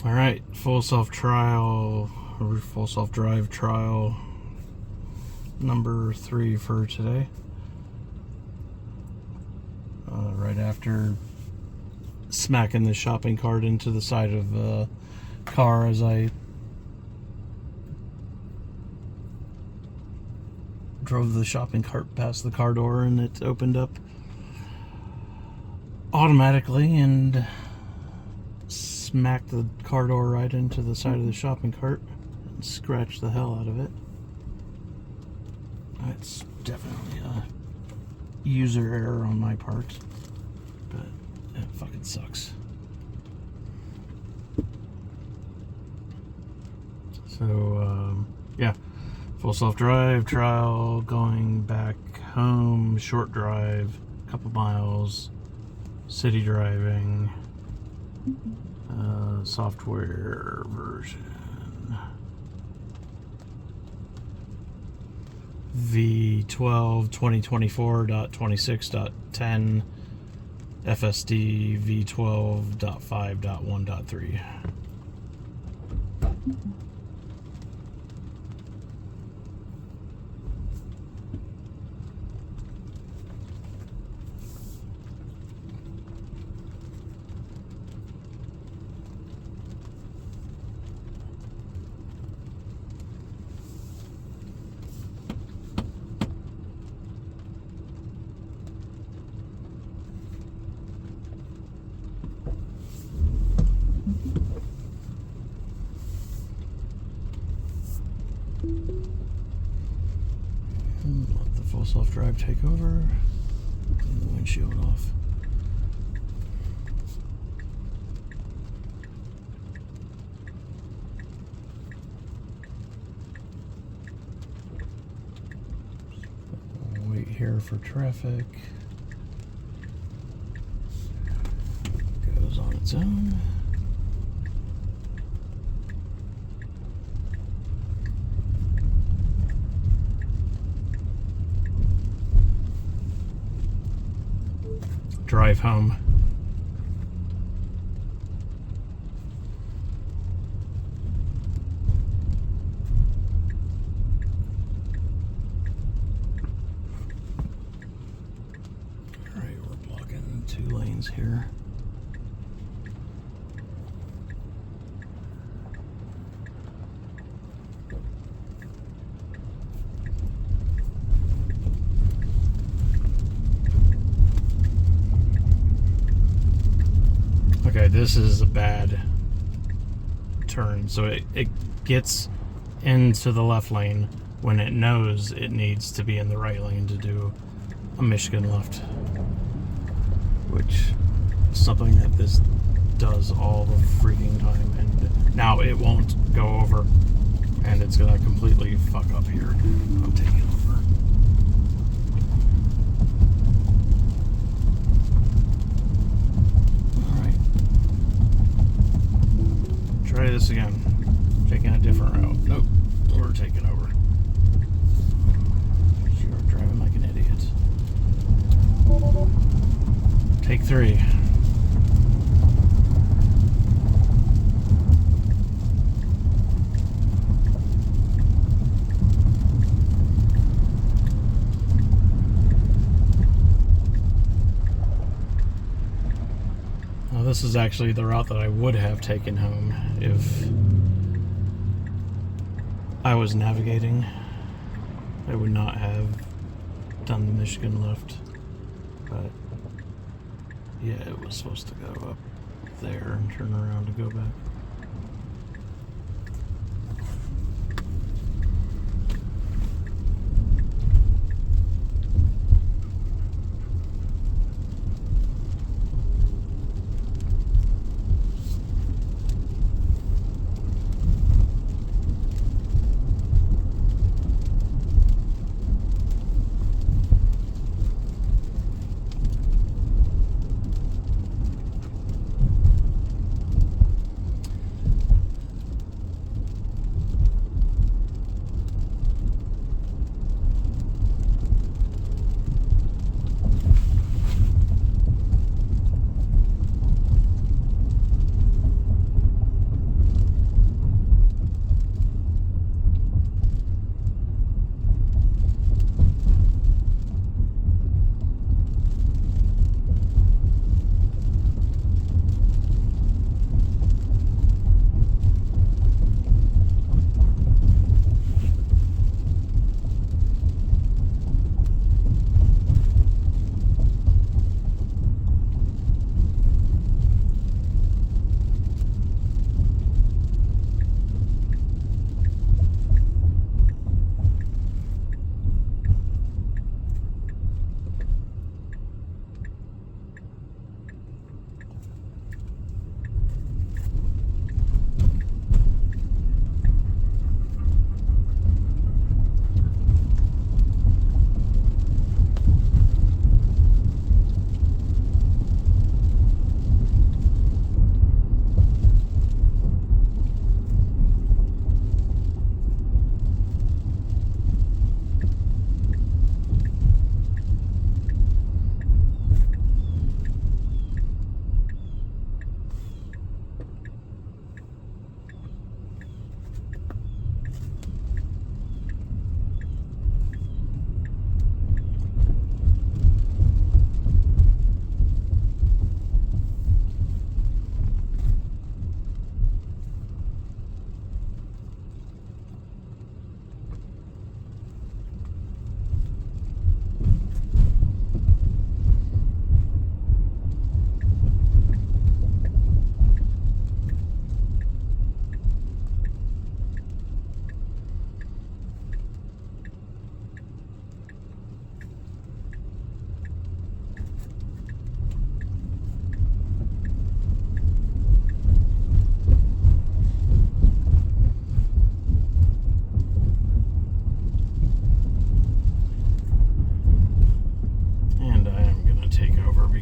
All right, full self-trial, or full self-drive trial number 3 for today. Right after smacking the shopping cart into the side of the car as I drove the shopping cart past the car door, and it opened up automatically and smacked the car door right into the side of the shopping cart and scratched the hell out of it. It's definitely a user error on my part, but it fucking sucks. So, yeah, full self-drive trial, going back home, short drive, couple miles, city driving, software version v12.5.1.3 FSD v12.5.1.3. Let the full self-drive take over. Clean the windshield off. We'll wait here for traffic. Goes on its own. Drive home. All right, we're blocking 2 lanes here. Okay, this is a bad turn. So it gets into the left lane when it knows it needs to be in the right lane to do a Michigan left, which is something that this does all the freaking time. And now it won't go over, and it's gonna completely fuck up here. I'm taking over. Try this again. Taking a different route. Nope. We're taking over. You're driving like an idiot. Take 3. Now, this is actually the route that I would have taken home if I was navigating. I would not have done the Michigan left, but yeah, it was supposed to go up there and turn around to go back.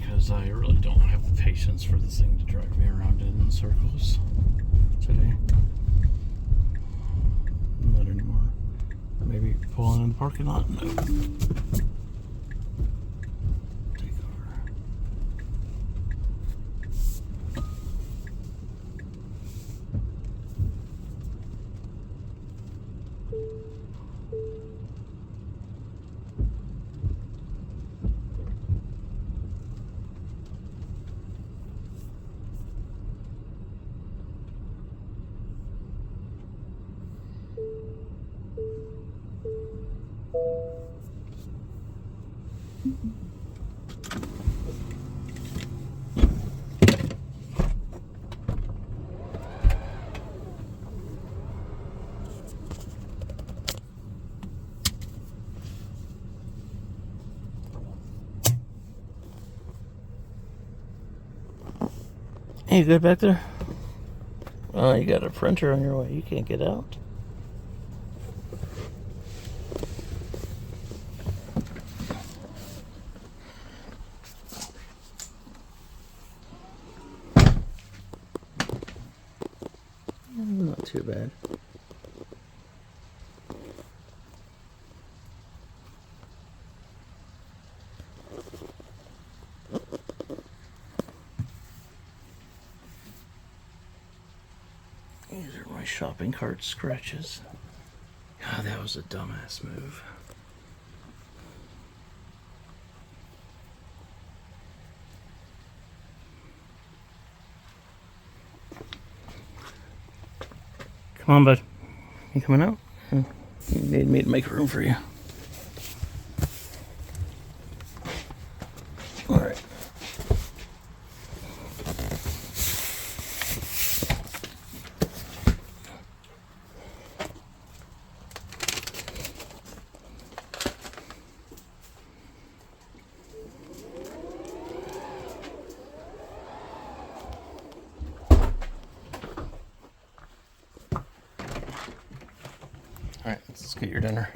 because I really don't have the patience for this thing to drive me around in circles today. Not anymore. Maybe pulling in the parking lot? No. Take over. Hey, you good back there? Oh, you got a printer on your way. You can't get out. Not too bad. These are my shopping cart scratches. God, that was a dumbass move. Come on, bud. You coming out? You need me to make room for you. All right. All right, let's get your dinner.